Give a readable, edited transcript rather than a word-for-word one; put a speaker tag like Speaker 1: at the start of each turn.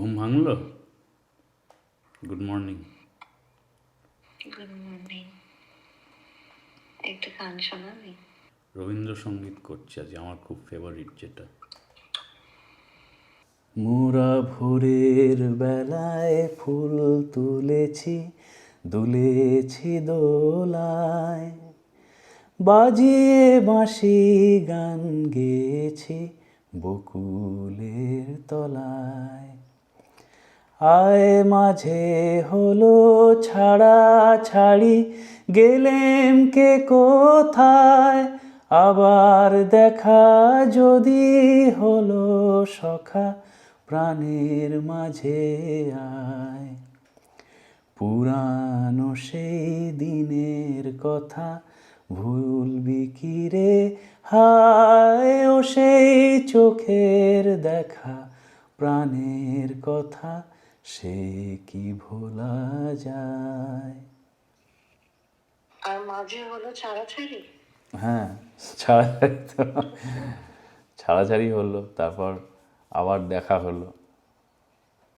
Speaker 1: ঘুম ভাঙলো? Good morning.
Speaker 2: Good morning. একটু গান শোনাবি?
Speaker 1: রবীন্দ্রসঙ্গীত করছি আজ, আমার খুব ফেভারিট যেটা। মোরা ভোরের বেলায় ফুল তুলেছি, দুলেছি দোলায়, বাজিয়ে বাঁশি গান গেয়েছি বকুলের তলায়। আয় মাঝে হলো ছাড়া ছাড়ি, গেলেম কে কোথায়, আবার দেখা যদি হলো সখা, প্রাণের মাঝে আয়। পুরানো সেই দিনের কথা ভুলবি কি রে, হায় ও সেই চোখের দেখা, প্রাণের কথা সে কি ভোলা যায়।
Speaker 2: আর মাঝে হলো ছাড়াছাড়ি।
Speaker 1: হ্যাঁ, ছাড়াছাড়ি তো ছাড়াছাড়ি হলো, তারপর আবার দেখা হলো।